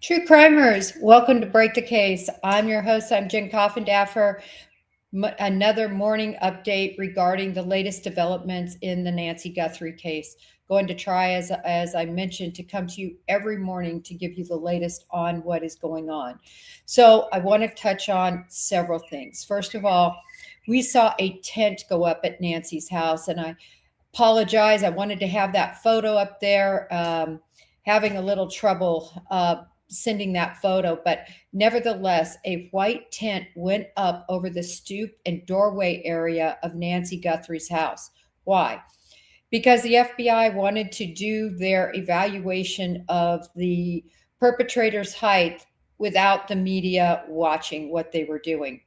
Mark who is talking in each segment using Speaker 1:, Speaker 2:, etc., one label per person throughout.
Speaker 1: True crimers, welcome to Break the Case. I'm your host. I'm Jen Coffindaffer. Another morning update regarding the latest developments in the Nancy Guthrie case. Going to try, as I mentioned, to come to you every morning to give you the latest on what is going on. So I want to touch on several things. First of all, we saw a tent go up at Nancy's house, and I apologize. I wanted to have that photo up there. Having a little trouble sending that photo, but nevertheless, a white tent went up over the stoop and doorway area of Nancy Guthrie's house. Why? Because the FBI wanted to do their evaluation of the perpetrator's height without the media watching what they were doing.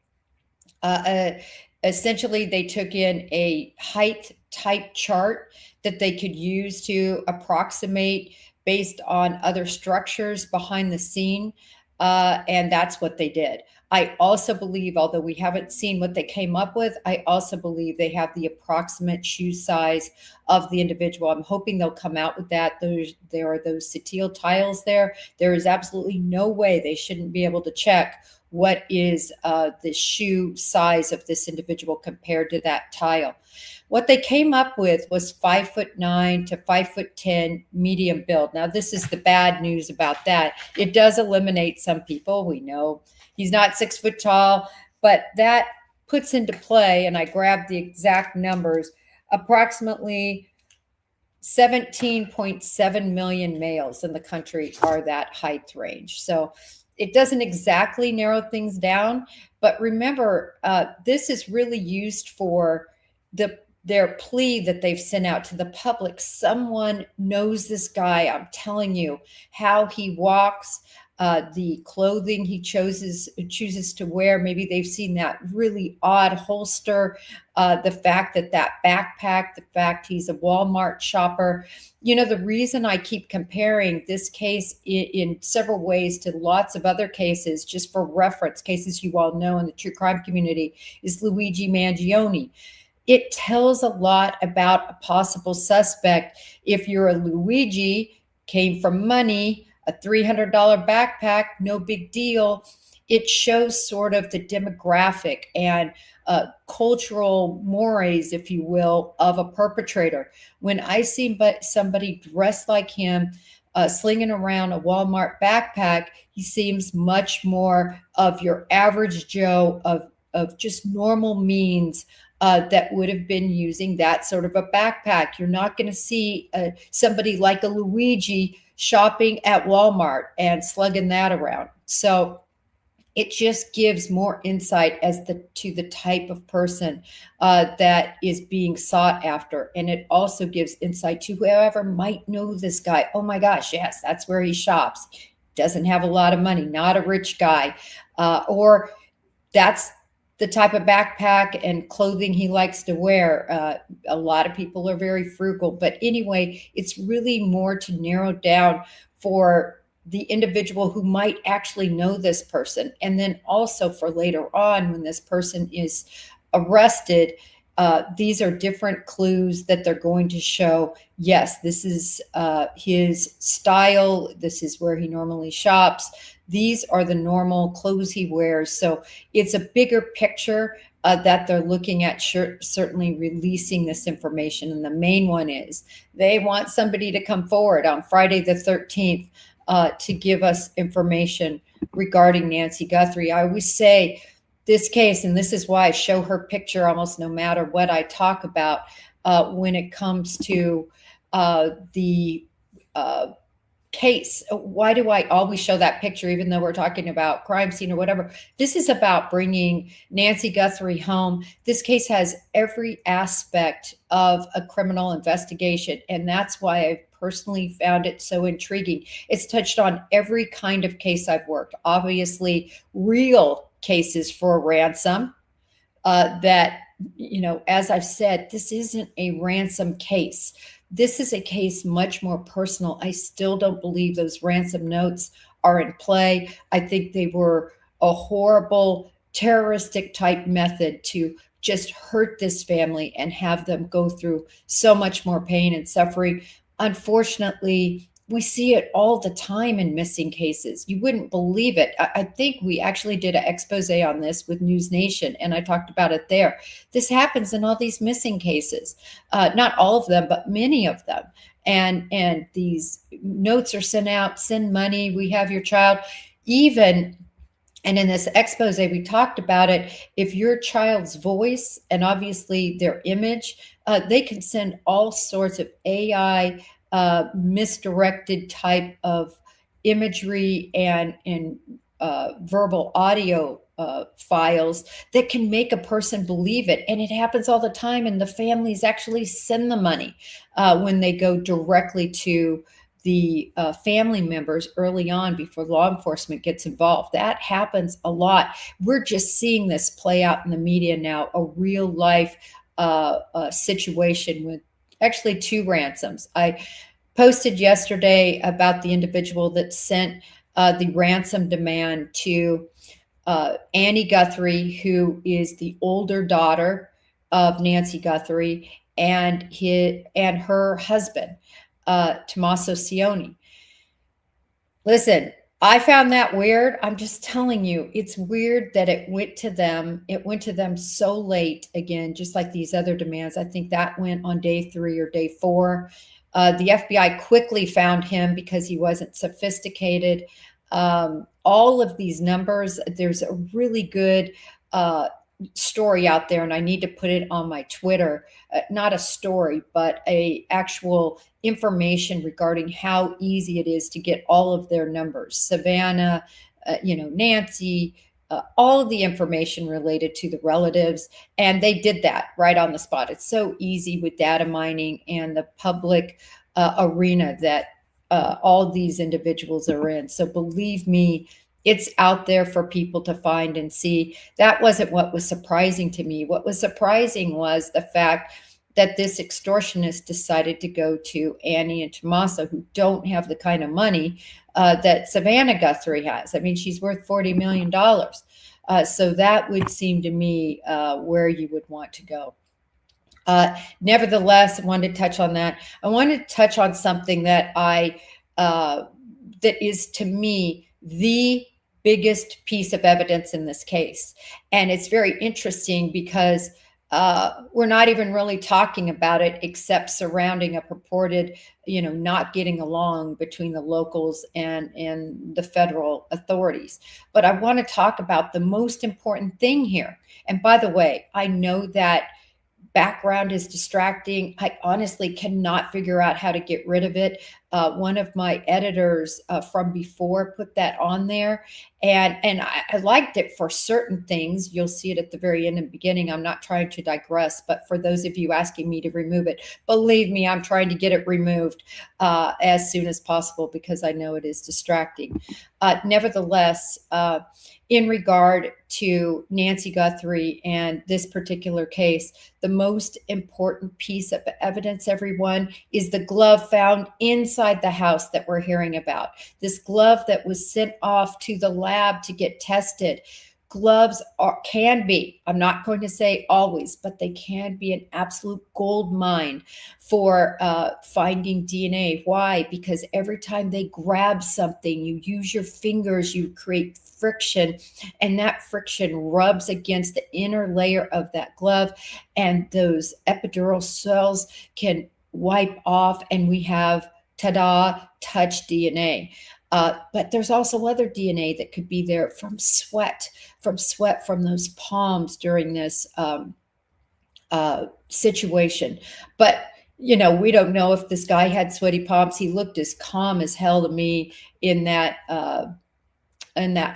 Speaker 1: Essentially, they took in a height type chart that they could use to approximate based on other structures behind the scene. And that's what they did. I also believe, although we haven't seen what they came up with, I also believe they have the approximate shoe size of the individual. I'm hoping they'll come out with that. There are those Satil tiles there. There is absolutely no way they shouldn't be able to check what is the shoe size of this individual compared to that tile. What they came up with was 5'9" to 5'10" medium build. Now, this is the bad news about that. It does eliminate some people. We know he's not 6 foot tall, but that puts into play, and I grabbed the exact numbers, approximately 17.7 million males in the country are that height range. So it doesn't exactly narrow things down, but remember, this is really used for their plea that they've sent out to the public. Someone knows this guy. I'm telling you, how he walks, the clothing he chooses to wear. Maybe they've seen that really odd holster, the fact that backpack, the fact he's a Walmart shopper. You know, the reason I keep comparing this case in several ways to lots of other cases, just for reference, cases you all know in the true crime community, is Luigi Mangione. It tells a lot about a possible suspect. If you're a Luigi, came from money, a $300 backpack, no big deal. It shows sort of the demographic and cultural mores, if you will, of a perpetrator. When I see somebody dressed like him, slinging around a Walmart backpack, he seems much more of your average Joe of just normal means. That would have been using that sort of a backpack. You're not going to see somebody like a Luigi shopping at Walmart and slugging that around. So it just gives more insight to the type of person that is being sought after. And it also gives insight to whoever might know this guy. Oh my gosh, yes, that's where he shops. Doesn't have a lot of money, not a rich guy. Or that's the type of backpack and clothing he likes to wear. A lot of people are very frugal, but anyway, it's really more to narrow down for the individual who might actually know this person. And then also for later on, when this person is arrested, these are different clues that they're going to show. Yes, this is his style. This is where he normally shops. These are the normal clothes he wears. So it's a bigger picture that they're looking at, certainly releasing this information. And the main one is they want somebody to come forward on Friday the 13th to give us information regarding Nancy Guthrie. I always say this case, and this is why I show her picture almost no matter what I talk about when it comes to the case. Why do I always show that picture, even though we're talking about crime scene or whatever? This is about bringing Nancy Guthrie home. This case has every aspect of a criminal investigation, and that's why I personally found it so intriguing. It's touched on every kind of case I've worked. Obviously, real cases for ransom that, you know, as I've said, this isn't a ransom case. This is a case much more personal. I still don't believe those ransom notes are in play. I think they were a horrible terroristic type method to just hurt this family and have them go through so much more pain and suffering. Unfortunately, We see it all the time in missing cases. You wouldn't believe it. I think we actually did an expose on this with News Nation, and I talked about it there. This happens in all these missing cases, not all of them, but many of them. And these notes are sent out, send money, we have your child. Even, and in this expose, we talked about it. If your child's voice and obviously their image, they can send all sorts of AI misdirected type of imagery and verbal audio files that can make a person believe it. And it happens all the time. And the families actually send the money when they go directly to the family members early on before law enforcement gets involved. That happens a lot. We're just seeing this play out in the media now, a real life situation with actually two ransoms. I posted yesterday about the individual that sent the ransom demand to Annie Guthrie, who is the older daughter of Nancy Guthrie, and her husband, Tommaso Cioni. Listen, I found that weird. I'm just telling you, it's weird that it went to them. It went to them so late again, just like these other demands. I think that went on day 3 or day 4. The FBI quickly found him because he wasn't sophisticated. All of these numbers, there's a really good story out there, and I need to put it on my Twitter. Not a story, but a actual information regarding how easy it is to get all of their numbers. Savannah, Nancy, all of the information related to the relatives. And they did that right on the spot. It's so easy with data mining and the public arena that all these individuals are in. So believe me, it's out there for people to find and see. That wasn't what was surprising to me. What was surprising was the fact that this extortionist decided to go to Annie and Tommaso, who don't have the kind of money that Savannah Guthrie has. I mean, she's worth $40 million. So that would seem to me where you would want to go. Nevertheless, I wanted to touch on that. I wanted to touch on something that that is to me the biggest piece of evidence in this case. And it's very interesting because we're not even really talking about it except surrounding a purported, not getting along between the locals and the federal authorities. But I want to talk about the most important thing here. And by the way, I know that background is distracting. I honestly cannot figure out how to get rid of it. One of my editors from before put that on there, and I liked it for certain things. You'll see it at the very end and beginning. I'm not trying to digress, but for those of you asking me to remove it, believe me, I'm trying to get it removed as soon as possible because I know it is distracting. Nevertheless, in regard to Nancy Guthrie and this particular case, the most important piece of evidence, everyone, is the glove found inside the house that we're hearing about. This glove that was sent off to the lab to get tested. Gloves can be, I'm not going to say always, but they can be an absolute gold mine for finding DNA. Why? Because every time they grab something, you use your fingers, you create friction, and that friction rubs against the inner layer of that glove, and those epidural cells can wipe off, and we have, ta-da, touch DNA. But there's also other DNA that could be there from sweat from those palms during this situation. But, we don't know if this guy had sweaty palms. He looked as calm as hell to me in that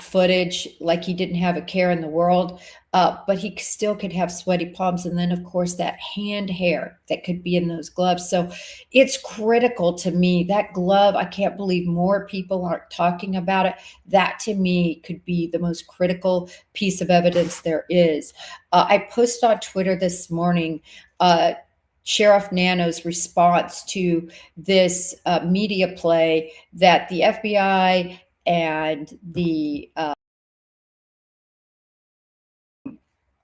Speaker 1: footage, like he didn't have a care in the world, but he still could have sweaty palms. And then, of course, that hand hair that could be in those gloves. So it's critical to me. That glove, I can't believe more people aren't talking about it. That, to me, could be the most critical piece of evidence there is. I posted on Twitter this morning Sheriff Nano's response to this media play that the FBI and the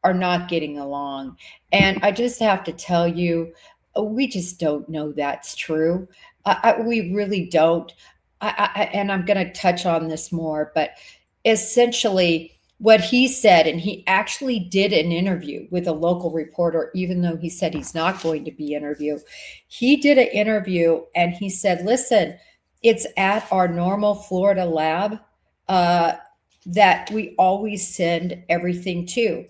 Speaker 1: are not getting along. And I just have to tell you, we just don't know that's true. We really don't. And I'm going to touch on this more, but essentially, what he said, and he actually did an interview with a local reporter, even though he said he's not going to be interviewed. He did an interview and he said, listen, it's at our normal Florida lab uh, that we always send everything to.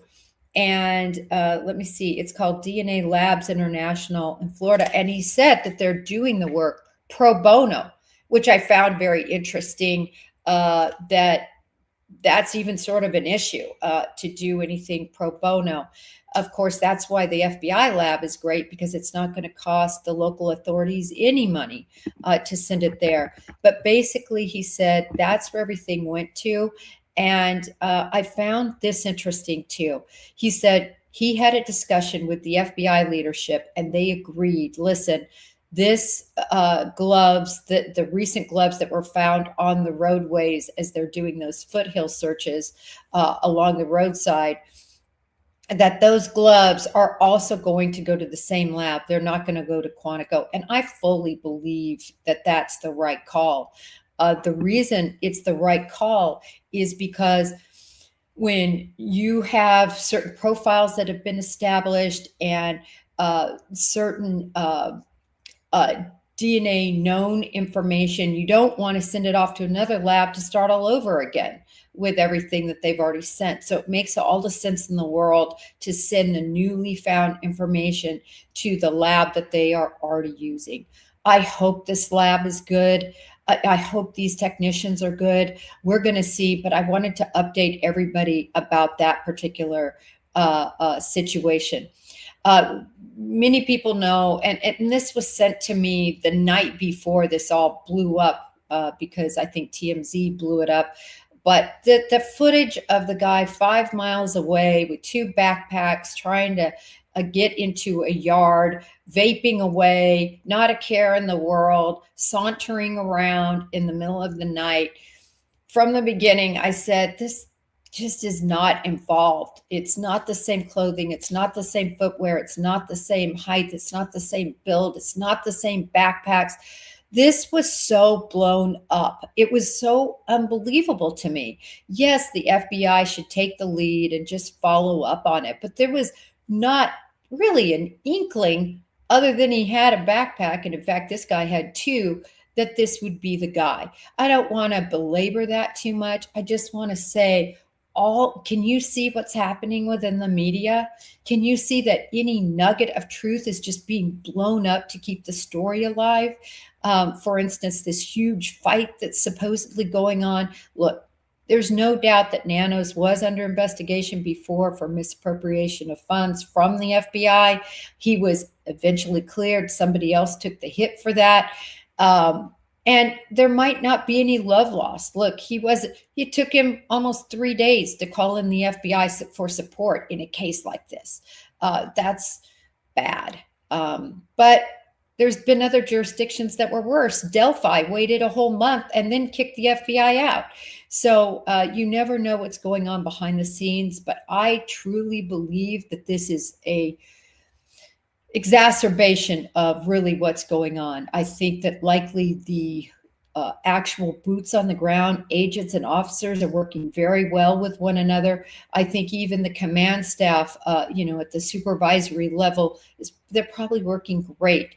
Speaker 1: And let me see, it's called DNA Labs International in Florida. And he said that they're doing the work pro bono, which I found very interesting. That that's even sort of an issue to do anything pro bono. Of course, that's why the FBI lab is great, because it's not going to cost the local authorities any money to send it there. But basically, he said that's where everything went to. And I found this interesting too. He said he had a discussion with the FBI leadership and they agreed, listen, this gloves, the recent gloves that were found on the roadways as they're doing those foothill searches along the roadside, that those gloves are also going to go to the same lab. They're not going to go to Quantico. And I fully believe that that's the right call. The reason it's the right call is because when you have certain profiles that have been established and certain DNA known information, you don't want to send it off to another lab to start all over again with everything that they've already sent. So it makes all the sense in the world to send the newly found information to the lab that they are already using. I hope this lab is good. I hope these technicians are good. We're going to see, but I wanted to update everybody about that particular situation. Many people know, and this was sent to me the night before this all blew up because I think TMZ blew it up. But the footage of the guy 5 miles away with 2 backpacks trying to get into a yard, vaping away, not a care in the world, sauntering around in the middle of the night. From the beginning, I said, this just is not involved. It's not the same clothing. It's not the same footwear. It's not the same height. It's not the same build. It's not the same backpacks. This was so blown up. It was so unbelievable to me. Yes, the FBI should take the lead and just follow up on it, but there was not really an inkling, other than he had a backpack, and in fact, this guy had 2, that this would be the guy. I don't want to belabor that too much. I just want to say, can you see what's happening within the media? Can you see that any nugget of truth is just being blown up to keep the story alive? For instance, this huge fight that's supposedly going on. Look, there's no doubt that Nanos was under investigation before for misappropriation of funds from the FBI. He was eventually cleared. Somebody else took the hit for that. And there might not be any love lost. Look, it took him almost 3 days to call in the FBI for support in a case like this. That's bad. But there's been other jurisdictions that were worse. Delphi waited a whole month and then kicked the FBI out. So you never know what's going on behind the scenes. But I truly believe that this is a exacerbation of really what's going on. I think that likely the actual boots on the ground agents and officers are working very well with one another. I think even the command staff, at the supervisory level, they're probably working great.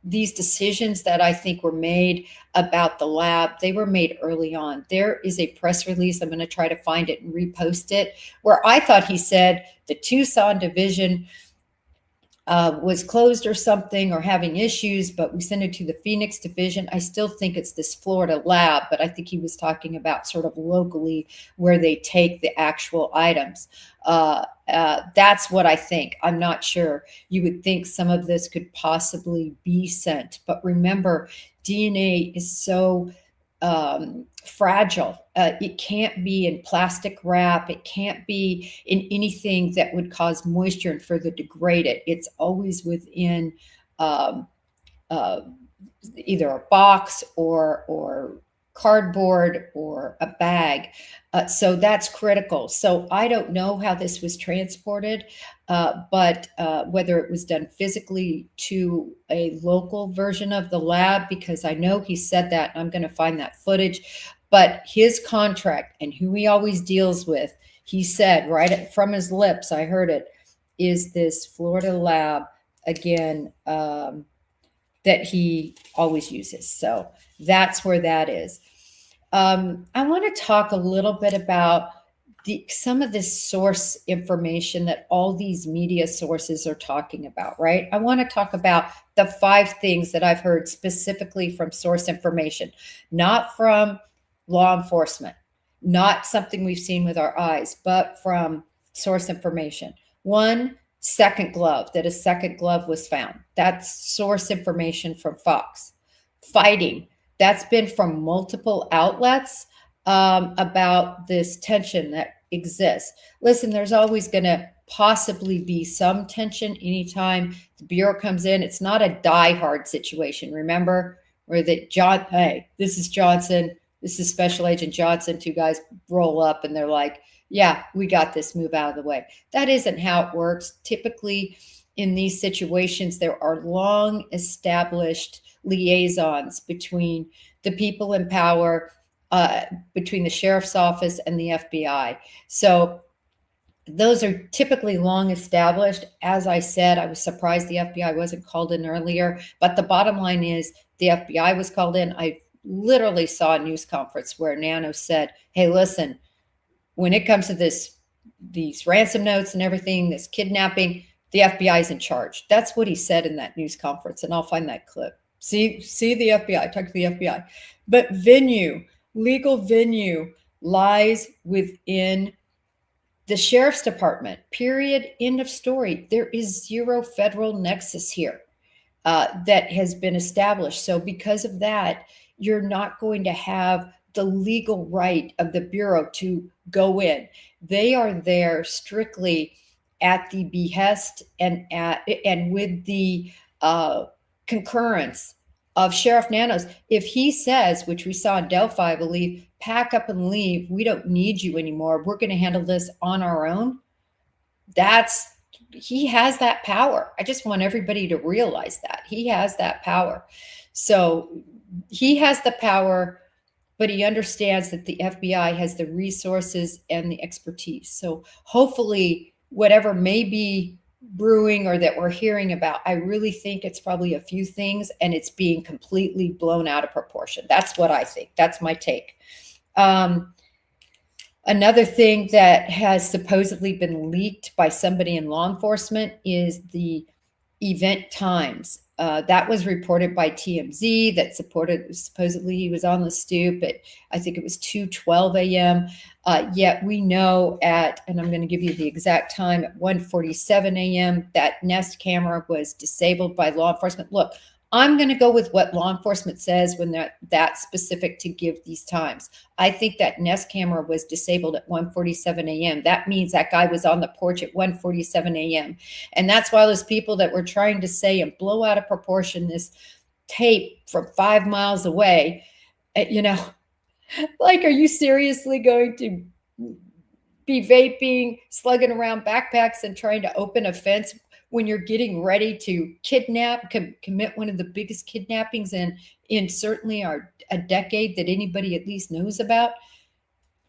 Speaker 1: These decisions that I think were made about the lab, they were made early on. There is a press release, I'm going to try to find it and repost it, where I thought he said the Tucson division was closed or something or having issues, but we sent it to the Phoenix division. I still think it's this Florida lab, but I think he was talking about sort of locally where they take the actual items. That's what I think. I'm not sure. You would think some of this could possibly be sent, but remember, DNA is so fragile. It can't be in plastic wrap. It can't be in anything that would cause moisture and further degrade it. It's always within either a box or cardboard or a bag. So that's critical. So I don't know how this was transported, but whether it was done physically to a local version of the lab, because I know he said that, and I'm going to find that footage. But his contract and who he always deals with, he said right from his lips, I heard it, is this Florida lab again, that he always uses. So that's where that is. I want to talk a little bit about some of this source information that all these media sources are talking about, right? I want to talk about the 5 things that I've heard specifically from source information, not from law enforcement, not something we've seen with our eyes, but from source information. 1, second glove, that a second glove was found. That's source information from Fox. Fighting, that's been from multiple outlets, about this tension that exists. Listen, there's always going to possibly be some tension anytime the Bureau comes in. It's not a die-hard situation. Remember, where that hey, this is Johnson, this is Special Agent Johnson, 2 guys roll up and they're like, yeah, we got this, move out of the way. That isn't how it works. Typically, in these situations, there are long established liaisons between the people in power, between the sheriff's office and the FBI. So those are typically long established. As I said, I was surprised the FBI wasn't called in earlier, but the bottom line is the FBI was called in. I literally saw a news conference where Nano said, hey, listen, when it comes to these ransom notes and everything, this kidnapping, the FBI is in charge. That's what he said in that news conference, and I'll find that clip. See the FBI, talk to the FBI. But venue, legal venue lies within the sheriff's department, period, end of story. There is zero federal nexus here that has been established. So because of that, you're not going to have the legal right of the Bureau to go in. They are there strictly at the behest and with the concurrence of Sheriff Nanos. If he says, which we saw in Delphi, I believe, pack up and leave, we don't need you anymore, we're going to handle this on our own, he has that power. I just want everybody to realize that he has that power. So he has the power, but he understands that the FBI has the resources and the expertise. So hopefully whatever may be brewing or that we're hearing about, I really think it's probably a few things and it's being completely blown out of proportion. That's what I think. That's my take. Another thing that has supposedly been leaked by somebody in law enforcement is the event times. That was reported by TMZ that supposedly he was on the stoop at, I think it was 2:12 a.m. Yet we know and I'm going to give you the exact time, at 1:47 a.m., that Nest camera was disabled by law enforcement. Look, I'm going to go with what law enforcement says when they're that specific to give these times. I think that Nest camera was disabled at 1:47 a.m. That means that guy was on the porch at 1:47 a.m. And that's why those people that were trying to say and blow out of proportion this tape from 5 miles away, like, are you seriously going to be vaping, slugging around backpacks and trying to open a fence when you're getting ready to commit one of the biggest kidnappings in certainly a decade that anybody at least knows about?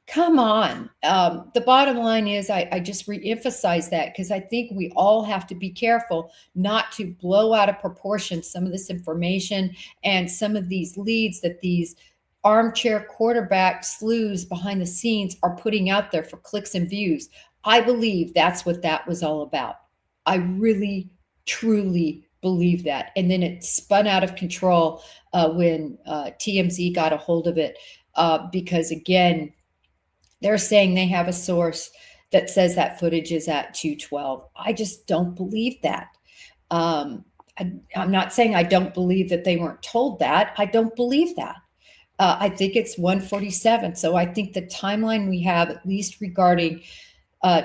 Speaker 1: Come on. The bottom line is I just reemphasize that because I think we all have to be careful not to blow out of proportion some of this information and some of these leads that these armchair quarterback sleuths behind the scenes are putting out there for clicks and views. I believe that's what that was all about. I really, truly believe that. And then it spun out of control when TMZ got a hold of it because, again, they're saying they have a source that says that footage is at 2:12. I just don't believe that. I'm not saying I don't believe that they weren't told that. I don't believe that. I think it's 1:47. So I think the timeline we have, at least regarding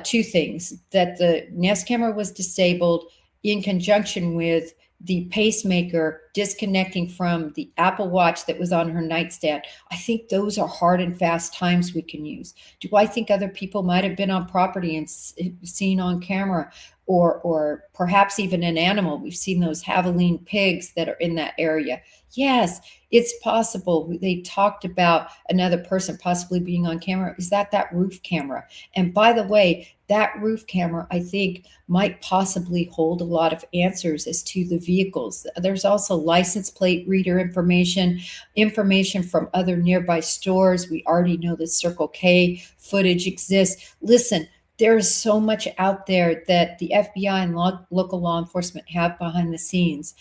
Speaker 1: 2 things, that the Nest camera was disabled in conjunction with the pacemaker disconnecting from the Apple Watch that was on her nightstand. I think those are hard and fast times we can use. Do I think other people might have been on property and seen on camera, or perhaps even an animal? We've seen those javelin pigs that are in that area. Yes, it's possible. They talked about another person possibly being on camera. Is that roof camera? And by the way, that roof camera, I think, might possibly hold a lot of answers as to the vehicles. There's also license plate reader information from other nearby stores. We already know that Circle K footage exists. Listen, there's so much out there that the FBI and local law enforcement have behind the scenes.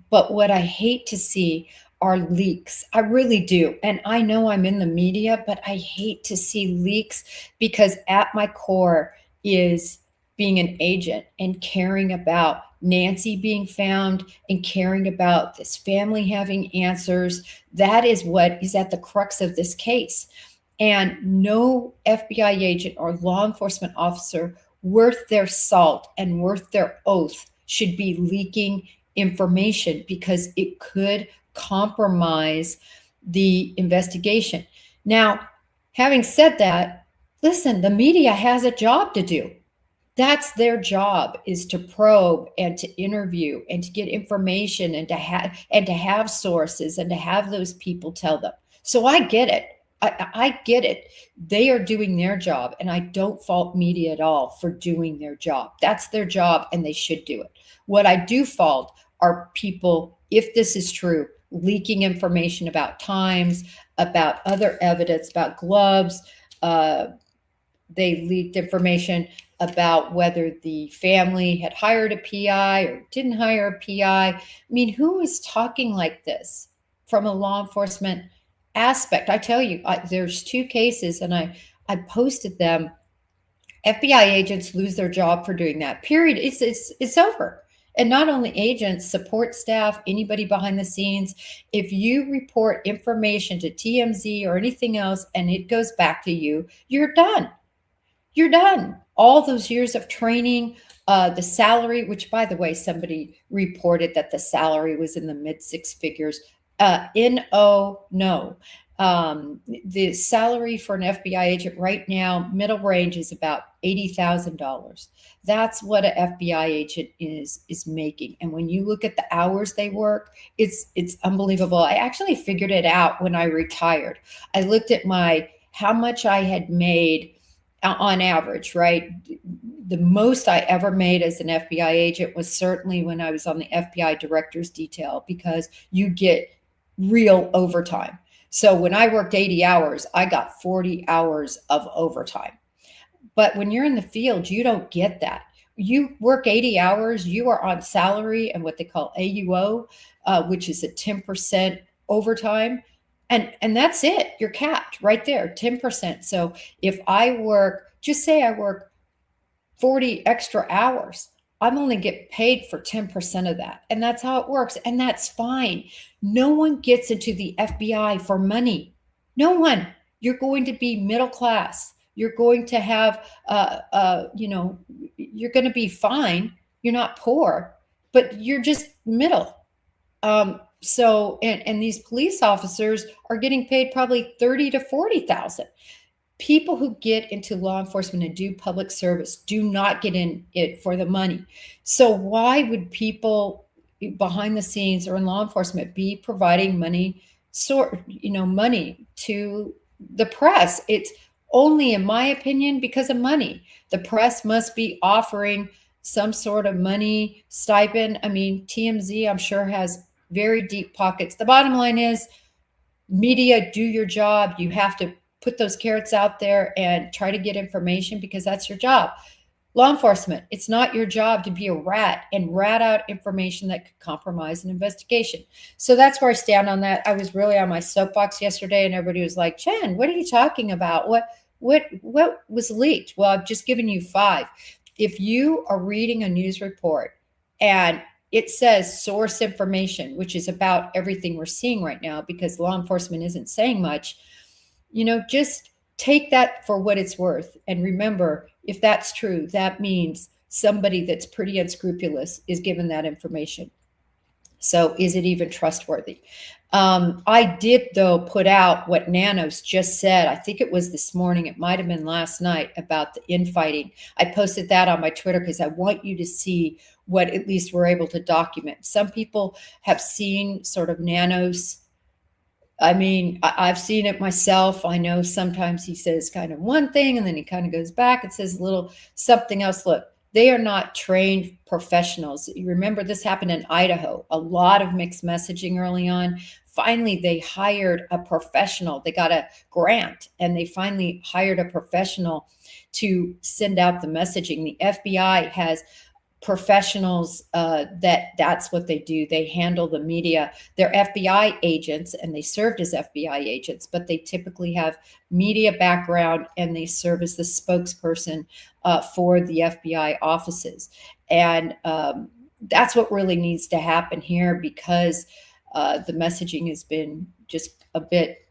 Speaker 1: But what I hate to see are leaks. I really do. And I know I'm in the media, but I hate to see leaks, because at my core is being an agent and caring about Nancy being found and caring about this family having answers. That is what is at the crux of this case. And no FBI agent or law enforcement officer worth their salt and worth their oath should be leaking information, because it could compromise the investigation. Now, having said that, listen, the media has a job to do. That's their job, is to probe and to interview and to get information and to have sources and to have those people tell them. So I get it. I get it. They are doing their job, and I don't fault media at all for doing their job. That's their job, and they should do it. What I do fault are people, if this is true, leaking information about times, about other evidence, about gloves. They leaked information about whether the family had hired a PI or didn't hire a PI. I mean, who is talking like this from a law enforcement aspect? I tell you, there's 2 cases, and I posted them. FBI agents lose their job for doing that. Period. It's over. And not only agents, support staff, anybody behind the scenes. If you report information to TMZ or anything else and it goes back to you, you're done. You're done. All those years of training, the salary, which, by the way, somebody reported that the salary was in the mid 6 figures. No. The salary for an FBI agent right now, middle range, is about $80,000. That's what an FBI agent is making. And when you look at the hours they work, it's unbelievable. I actually figured it out when I retired. I looked at how much I had made on average, right? The most I ever made as an FBI agent was certainly when I was on the FBI director's detail, because you get real overtime. So when I worked 80 hours, I got 40 hours of overtime. But when you're in the field, you don't get that. You work 80 hours, you are on salary and what they call AUO, which is a 10% overtime. And that's it. You're capped right there, 10%. So if I work, just say I work 40 extra hours, I'm only get paid for 10% of that. And that's how it works. And that's fine. No one gets into the FBI for money. No one. You're going to be middle class. You're going to have, you're going to be fine. You're not poor, but you're just middle. So these police officers are getting paid probably 30 to 40,000. People who get into law enforcement and do public service do not get in it for the money. So why would people behind the scenes or in law enforcement be providing money to the press? It's only, in my opinion, because of money. The press must be offering some sort of money stipend. I mean, TMZ, I'm sure, has very deep pockets. The bottom line is, media, do your job. You have to put those carrots out there and try to get information, because that's your job. Law enforcement, it's not your job to be a rat and rat out information that could compromise an investigation. So that's where I stand on that. I was really on my soapbox yesterday, and everybody was like, Jen, what are you talking about? What was leaked? Well, I've just given you 5. If you are reading a news report and it says source information, which is about everything we're seeing right now, because law enforcement isn't saying much, just take that for what it's worth. And remember, if that's true, that means somebody that's pretty unscrupulous is given that information. So is it even trustworthy? I did, though, put out what Nanos just said. I think it was this morning. It might have been last night about the infighting. I posted that on my Twitter because I want you to see what at least we're able to document. Some people have seen sort of Nanos. I mean, I've seen it myself. I know sometimes he says kind of one thing and then he kind of goes back and says a little something else. Look, they are not trained professionals. You remember this happened in Idaho, a lot of mixed messaging early on. Finally, they hired a professional. They got a grant and they finally hired a professional to send out the messaging. The FBI has professionals that's what they do. They handle the media. They're FBI agents and they served as FBI agents, but they typically have media background and they serve as the spokesperson for the FBI offices. And that's what really needs to happen here because the messaging has been just a bit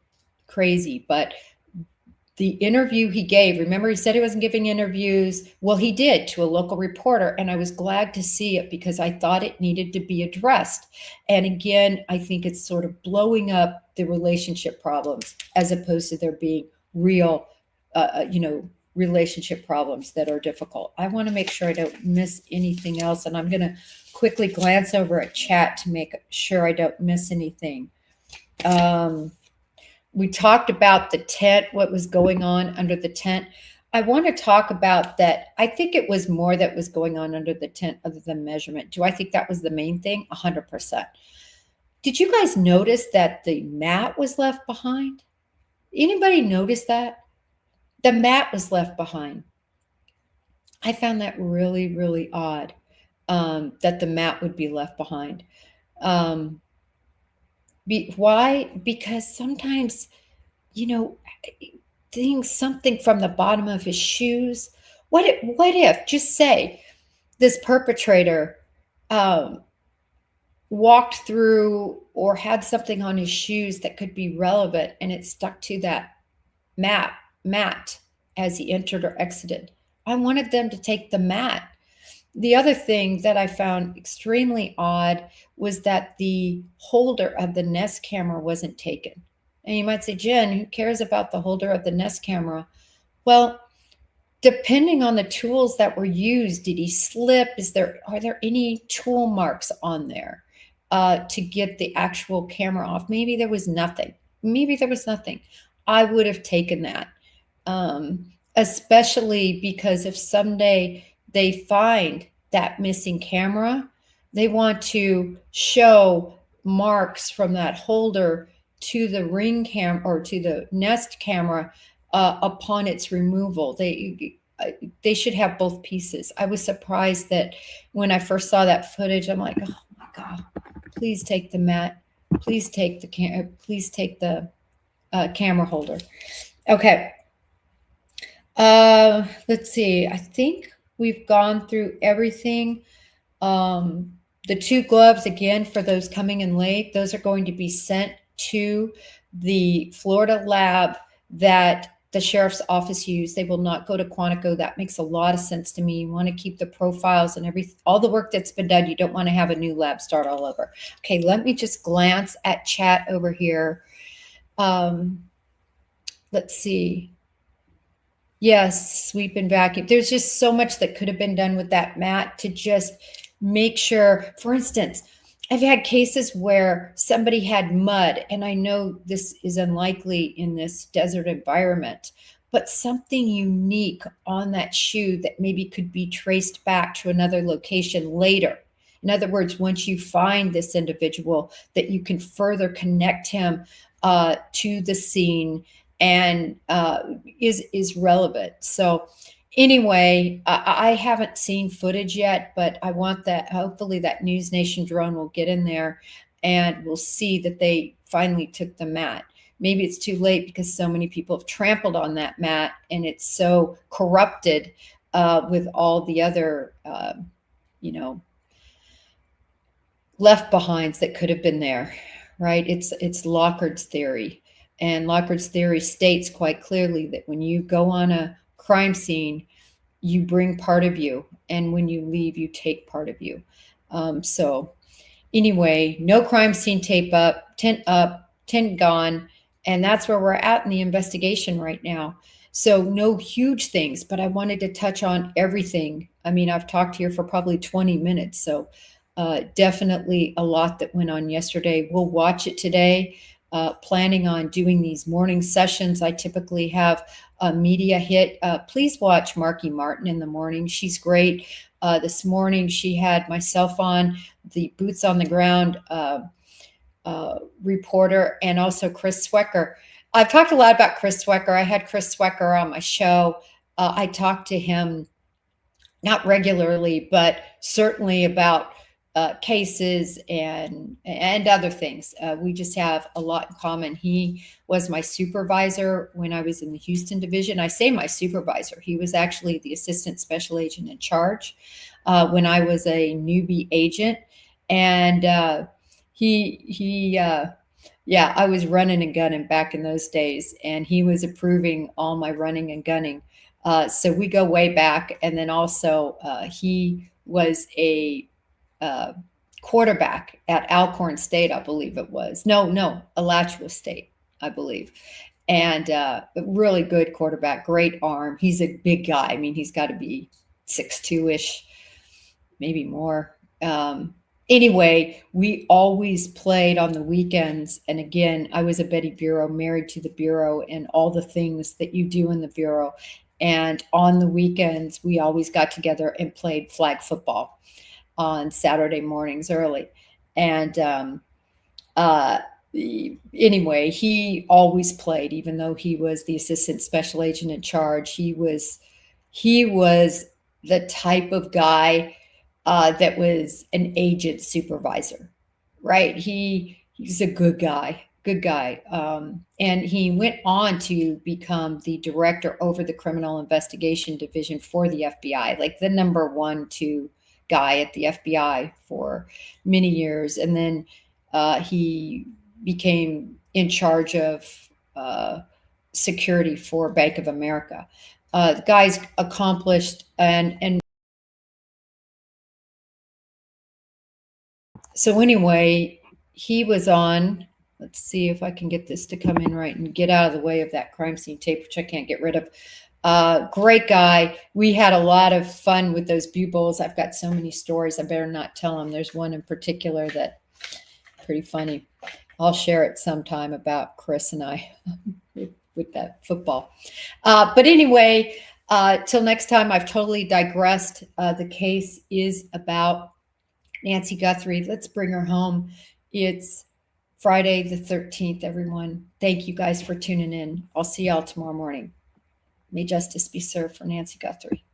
Speaker 1: crazy. But the interview he gave, remember he said he wasn't giving interviews. Well, he did to a local reporter, and I was glad to see it because I thought it needed to be addressed. And again, I think it's sort of blowing up the relationship problems as opposed to there being real, relationship problems that are difficult. I want to make sure I don't miss anything else, and I'm going to quickly glance over at chat to make sure I don't miss anything. We talked about the tent, what was going on under the tent. I want to talk about that. I think it was more that was going on under the tent other than measurement. Do I think that was the main thing? 100%. Did you guys notice that the mat was left behind? Anybody notice that? The mat was left behind. I found that really, really odd that the mat would be left behind. Why? Because sometimes, something from the bottom of his shoes. What if, just say, this perpetrator walked through or had something on his shoes that could be relevant and it stuck to that mat as he entered or exited? I wanted them to take the mat. The other thing that I found extremely odd was that the holder of the Nest camera wasn't taken. And you might say, Jen, who cares about the holder of the Nest camera? Well, depending on the tools that were used, did he slip? Are there any tool marks on there to get the actual camera off? Maybe there was nothing. I would have taken that, especially because if someday they find that missing camera, they want to show marks from that holder to the Ring camera or to the Nest camera upon its removal. They should have both pieces. I was surprised that when I first saw that footage, I'm like, oh my God, please take the mat. Please take the camera holder. Okay. Let's see. I think we've gone through everything. The 2 gloves, again, for those coming in late, those are going to be sent to the Florida lab that the sheriff's office used. They will not go to Quantico. That makes a lot of sense to me. You want to keep the profiles and all the work that's been done. You don't want to have a new lab start all over. Okay, let me just glance at chat over here. Let's see. Yes, sweep and vacuum. There's just so much that could have been done with that mat to just make sure. For instance, I've had cases where somebody had mud, and I know this is unlikely in this desert environment, but something unique on that shoe that maybe could be traced back to another location later. In other words, once you find this individual, that you can further connect him to the scene and is relevant. So anyway, I haven't seen footage yet, but I want that. Hopefully that News Nation drone will get in there and we'll see that they finally took the mat. Maybe it's too late because so many people have trampled on that mat and it's so corrupted with all the other, left behinds that could have been there, right? It's Lockard's theory. And Lockard's theory states quite clearly that when you go on a crime scene, you bring part of you, and when you leave, you take part of you. So Anyway, no crime scene tape up, tent gone. And that's where we're at in the investigation right now. So no huge things, but I wanted to touch on everything. I mean, I've talked here for probably 20 minutes. So definitely a lot that went on yesterday. We'll watch it today. Planning on doing these morning sessions. I typically have a media hit. Please watch Marky Martin in the morning. She's great. This morning she had myself on, the boots on the ground reporter, and also Chris Swecker. I've talked a lot about Chris Swecker. I had Chris Swecker on my show. I talked to him not regularly, but certainly about cases and other things. We just have a lot in common. He was my supervisor when I was in the Houston division. I say my supervisor. He was actually the assistant special agent in charge when I was a newbie agent, and yeah, I was running and gunning back in those days, and he was approving all my running and gunning. So we go way back. And then also he was a quarterback at Alcorn State, I believe it was. No, Alachua State, I believe. And really good quarterback, great arm. He's a big guy. I mean, he's got to be 6'2"-ish, maybe more. Anyway, we always played on the weekends. And again, I was a Betty Bureau, married to the Bureau, and all the things that you do in the Bureau. And on the weekends, we always got together and played flag football on Saturday mornings early. And anyway, he always played, even though he was the assistant special agent in charge. He was the type of guy that was an agent supervisor, right? He's a good guy. And he went on to become the director over the criminal investigation division for the FBI, like the number 1-2 guy at the FBI for many years. And then he became in charge of security for Bank of America. The guy's accomplished, and so anyway, he was on. Let's see if I can get this to come in right and get out of the way of that crime scene tape, which I can't get rid of. Great guy. We had a lot of fun with those bugles. I've got so many stories. I better not tell them. There's one in particular that pretty funny. I'll share it sometime about Chris and I with that football. But anyway, till next time, I've totally digressed. The case is about Nancy Guthrie. Let's bring her home. It's Friday the 13th, everyone. Thank you guys for tuning in. I'll see y'all tomorrow morning. May justice be served for Nancy Guthrie.